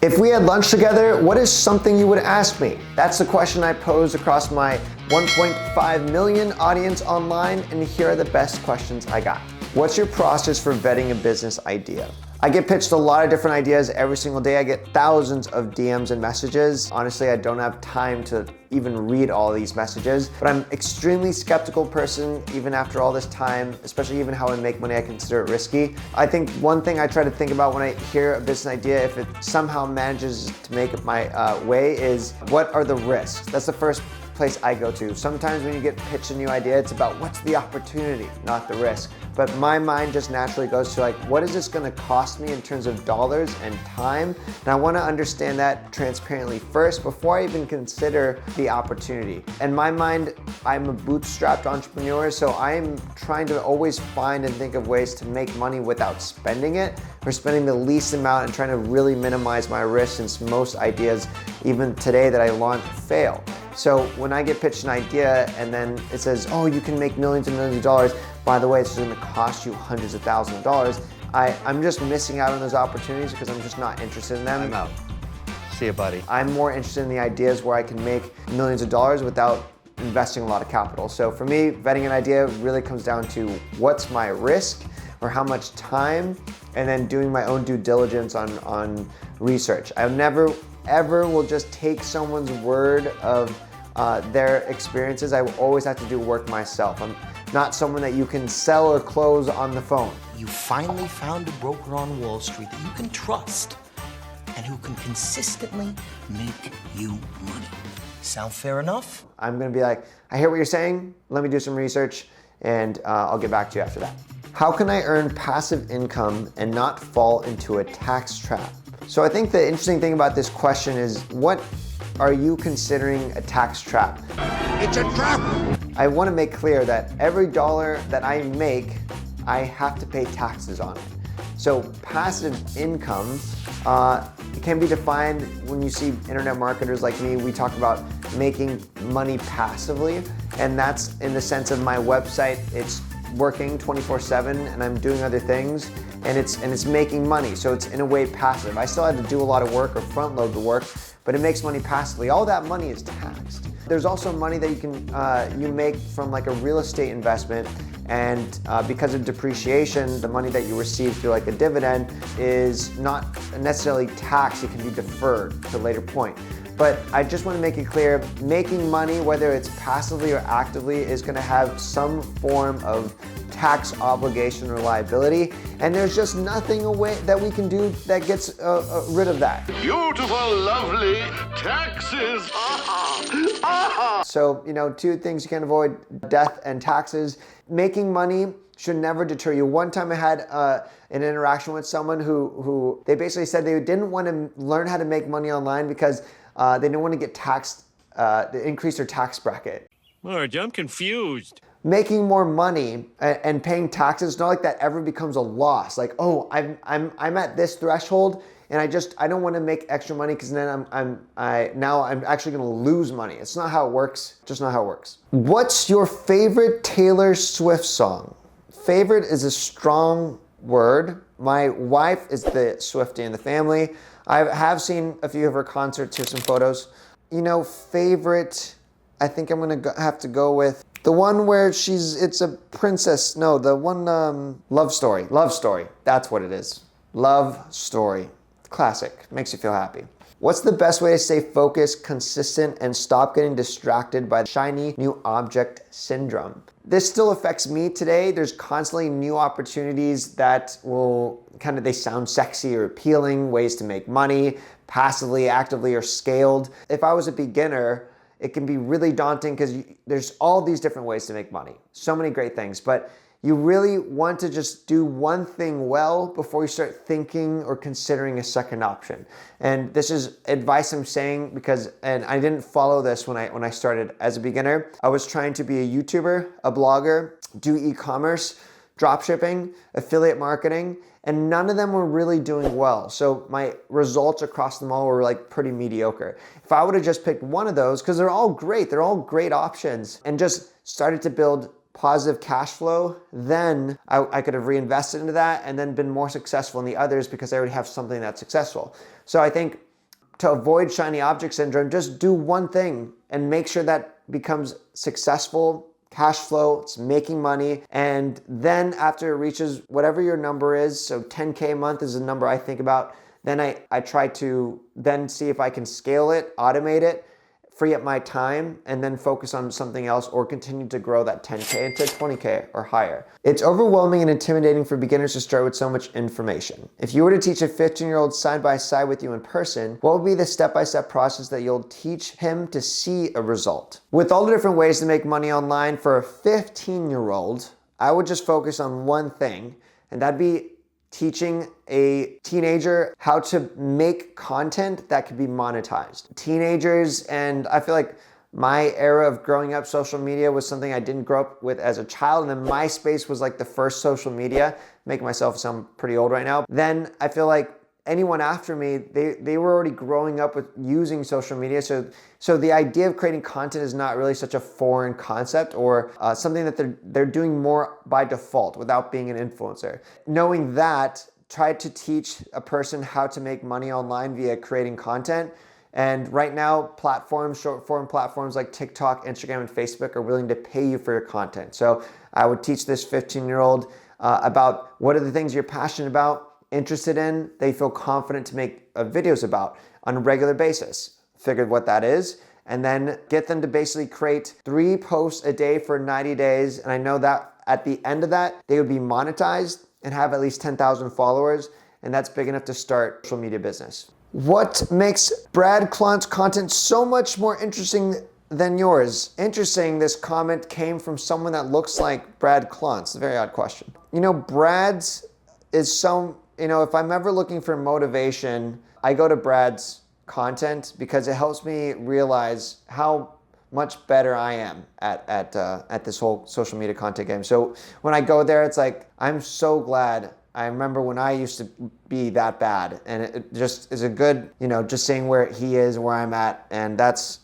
If we had lunch together, what is something you would ask me? That's the question I posed across my 1.5 million audience online, and here are the best questions I got. What's your process for vetting a business idea? I get pitched a lot of different ideas every single day. I get thousands of DMs and messages. Honestly, I don't have time to even read all these messages, but I'm extremely skeptical person even after all this time, especially even how I make money, I consider it risky. I think one thing I try to think about when I hear a business idea, if it somehow manages to make it my way, is what are the risks? That's the first place I go to. Sometimes when you get pitched a new idea, it's about what's the opportunity, not the risk. But my mind just naturally goes to like, what is this gonna cost me in terms of dollars and time? And I wanna understand that transparently first before I even consider the opportunity. In my mind, I'm a bootstrapped entrepreneur, so I'm trying to always find and think of ways to make money without spending it, or spending the least amount and trying to really minimize my risk, since most ideas, even today that I launch, fail. So when I get pitched an idea and then it says, oh, you can make millions and millions of dollars, by the way, it's gonna cost you hundreds of thousands of dollars, I'm just missing out on those opportunities because I'm just not interested in them. I'm out. See you, buddy. I'm more interested in the ideas where I can make millions of dollars without investing a lot of capital. So for me, vetting an idea really comes down to what's my risk or how much time, and then doing my own due diligence on research. I never, ever will just take someone's word of their experiences. I will always have to do work myself. I'm not someone that you can sell or close on the phone. You finally found a broker on Wall Street that you can trust and who can consistently make you money. Sound fair enough? I'm gonna be like, I hear what you're saying, let me do some research, and I'll get back to you after that. How can I earn passive income and not fall into a tax trap? So I think the interesting thing about this question is, what are you considering a tax trap? It's a trap! I want to make clear that every dollar that I make, I have to pay taxes on it. So passive income can be defined when you see internet marketers like me, we talk about making money passively, and that's in the sense of my website, it's working 24/7 and I'm doing other things, and it's making money, so it's in a way passive. I still had to do a lot of work or front load the work, but it makes money passively. All that money is taxed. There's also money that you can you make from like a real estate investment, and because of depreciation, the money that you receive through like a dividend is not necessarily taxed, it can be deferred to a later point. But I just want to make it clear, making money, whether it's passively or actively, is going to have some form of tax obligation or liability, and there's just nothing away that we can do that gets rid of that. Beautiful, lovely taxes. So, you know, two things you can't avoid: death and taxes. Making money should never deter you. One time I had an interaction with someone who they basically said they didn't want to learn how to make money online because they didn't want to get taxed, increase their tax bracket. Marge, I'm confused. Making more money and paying taxes, not like that ever becomes a loss. Like, oh, I'm at this threshold and I don't want to make extra money because then I'm actually going to lose money. It's not how it works. Just not how it works. What's your favorite Taylor Swift song? Favorite is a strong word. My wife is the Swiftie in the family. I have seen a few of her concerts. Here's some photos. You know, favorite, I think I'm gonna have to go with the one where it's a princess. No, the one, Love Story. Love Story, that's what it is. Love Story, classic, makes you feel happy. What's the best way to stay focused, consistent, and stop getting distracted by the shiny new object syndrome? This still affects me today. There's constantly new opportunities that will they sound sexy or appealing, ways to make money, passively, actively, or scaled. If I was a beginner, it can be really daunting because there's all these different ways to make money. So many great things, but you really want to just do one thing well before you start thinking or considering a second option. And this is advice I'm saying and I didn't follow this when I started as a beginner. I was trying to be a YouTuber, a blogger, do e-commerce, drop shipping, affiliate marketing, and none of them were really doing well. So my results across them all were like pretty mediocre. If I would have just picked one of those, because they're all great options, and just started to build positive cash flow, then I could have reinvested into that and then been more successful in the others because I already have something that's successful. So I think to avoid shiny object syndrome, just do one thing and make sure that becomes successful, cash flow, it's making money. And then after it reaches whatever your number is, so 10K a month is a number I think about, then I try to then see if I can scale it, automate it, free up my time, and then focus on something else or continue to grow that 10K into 20K or higher. It's overwhelming and intimidating for beginners to start with so much information. If you were to teach a 15-year-old side by side with you in person, what would be the step-by-step process that you'll teach him to see a result? With all the different ways to make money online for a 15-year-old, I would just focus on one thing, and that'd be teaching a teenager how to make content that could be monetized. Teenagers, and I feel like my era of growing up, social media was something I didn't grow up with as a child, and then MySpace was like the first social media, making myself sound pretty old right now. Then I feel like anyone after me, they were already growing up with using social media. So the idea of creating content is not really such a foreign concept or something that they're doing more by default without being an influencer. Knowing that, try to teach a person how to make money online via creating content. And right now, short form platforms like TikTok, Instagram, and Facebook are willing to pay you for your content. So I would teach this 15-year-old about what are the things you're passionate about, interested in, they feel confident to make videos about on a regular basis. Figured what that is, and then get them to basically create 3 posts a day for 90 days. And I know that at the end of that, they would be monetized and have at least 10,000 followers, and that's big enough to start a social media business. What makes Brad Clunt's content so much more interesting than yours? Interesting, this comment came from someone that looks like Brad Clunt. It's a very odd question. You know, Brad's is so, if I'm ever looking for motivation, I go to Brad's content because it helps me realize how much better I am at this whole social media content game. So when I go there, it's like, I'm so glad. I remember when I used to be that bad, and it just is a good, just seeing where he is, where I'm at, and that's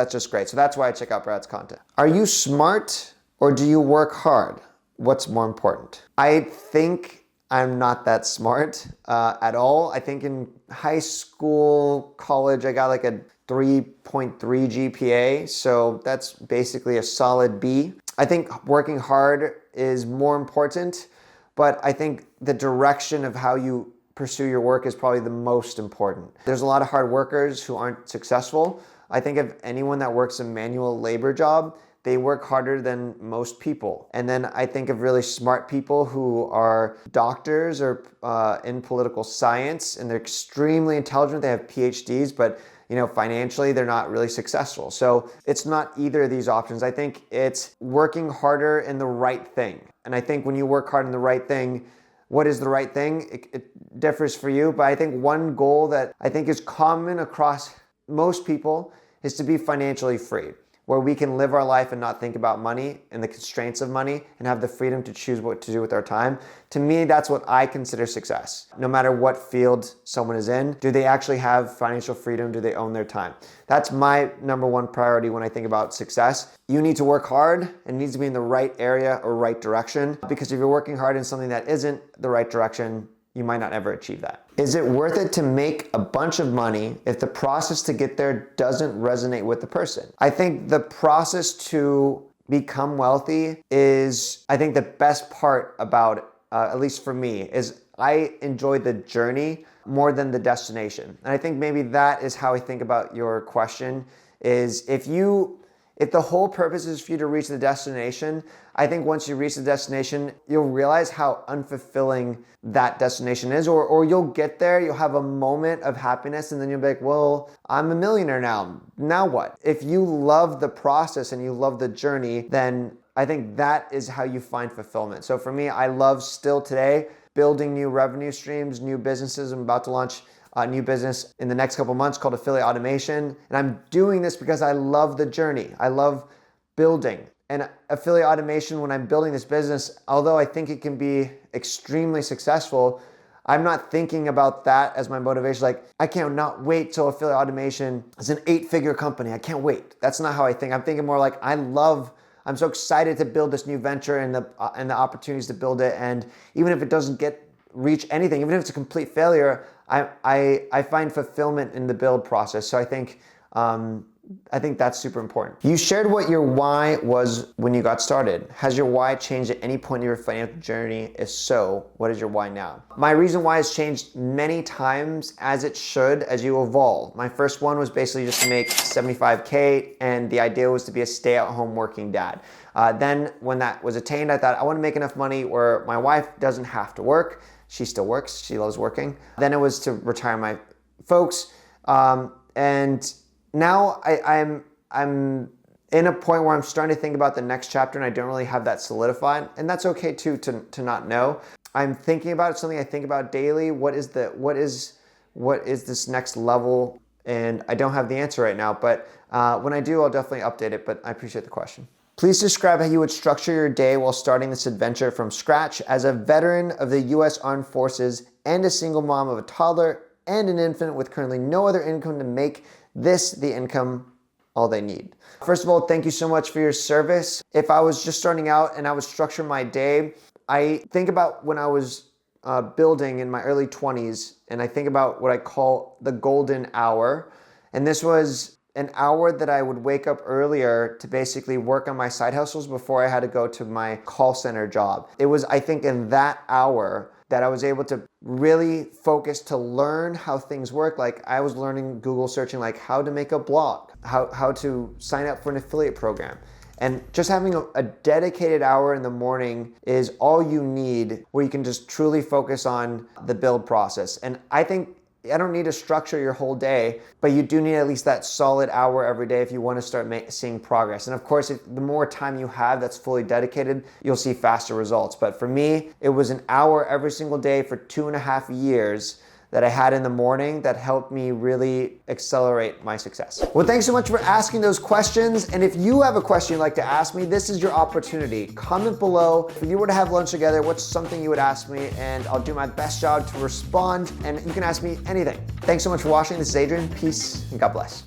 just great. So that's why I check out Brad's content. Are you smart or do you work hard? What's more important? I think I'm not that smart at all. I think in high school, college, I got like a 3.3 GPA, so that's basically a solid B. I think working hard is more important, but I think the direction of how you pursue your work is probably the most important. There's a lot of hard workers who aren't successful. I think of anyone that works a manual labor job, they work harder than most people. And then I think of really smart people who are doctors or in political science, and they're extremely intelligent. They have PhDs, but financially, they're not really successful. So it's not either of these options. I think it's working harder in the right thing. And I think when you work hard in the right thing, what is the right thing? It differs for you. But I think one goal that I think is common across most people is to be financially free, where we can live our life and not think about money and the constraints of money and have the freedom to choose what to do with our time. To me, that's what I consider success. No matter what field someone is in, do they actually have financial freedom? Do they own their time? That's my number one priority when I think about success. You need to work hard, and it needs to be in the right area or right direction, because if you're working hard in something that isn't the right direction, you might not ever achieve that. Is it worth it to make a bunch of money if the process to get there doesn't resonate with the person? I think the process to become wealthy is, I think the best part about it, at least for me, is I enjoy the journey more than the destination. And I think maybe that is how I think about your question, is if the whole purpose is for you to reach the destination, I think once you reach the destination, you'll realize how unfulfilling that destination is, or you'll get there, you'll have a moment of happiness, and then you'll be like, well, I'm a millionaire now. Now what? If you love the process and you love the journey, then I think that is how you find fulfillment. So for me, I love still today building new revenue streams, new businesses. I'm about to launch a new business in the next couple months called Affiliate Automation. And I'm doing this because I love the journey. I love building. And Affiliate Automation, when I'm building this business, although I think it can be extremely successful, I'm not thinking about that as my motivation. Like, I can't not wait till Affiliate Automation is an 8-figure company. I can't wait. That's not how I think. I'm thinking more like, I'm so excited to build this new venture and the opportunities to build it. And even if it doesn't reach anything, even if it's a complete failure, I find fulfillment in the build process. So I think that's super important. You shared what your why was when you got started. Has your why changed at any point in your financial journey? If so, what is your why now? My reason why has changed many times, as it should, as you evolve. My first one was basically just to make 75K, and the idea was to be a stay-at-home working dad. Then when that was attained, I thought I want to make enough money where my wife doesn't have to work. She still works, she loves working. Then it was to retire my folks, and now I'm in a point where I'm starting to think about the next chapter, and I don't really have that solidified, and that's okay too to not know. I'm thinking about it, something I think about daily. What is this next level? And I don't have the answer right now, but when I do, I'll definitely update it. But I appreciate the question. Please describe how you would structure your day while starting this adventure from scratch. As a veteran of the U.S. Armed Forces and a single mom of a toddler and an infant with currently no other income to make this the income all they need. First of all, thank you so much for your service. If I was just starting out and I would structure my day, I think about when I was building in my early 20s, and I think about what I call the golden hour. And this was an hour that I would wake up earlier to basically work on my side hustles before I had to go to my call center job. It was, I think, in that hour that I was able to really focus to learn how things work. Like I was learning Google searching, like how to make a blog, how to sign up for an affiliate program. And just having a dedicated hour in the morning is all you need, where you can just truly focus on the build process. And I think I don't need to structure your whole day, but you do need at least that solid hour every day if you want to start seeing progress. And of course, the more time you have that's fully dedicated, you'll see faster results. But for me, it was an hour every single day for 2.5 years that I had in the morning that helped me really accelerate my success. Well, thanks so much for asking those questions. And if you have a question you'd like to ask me, this is your opportunity. Comment below. If you were to have lunch together, what's something you would ask me? And I'll do my best job to respond. And you can ask me anything. Thanks so much for watching. This is Adrian. Peace and God bless.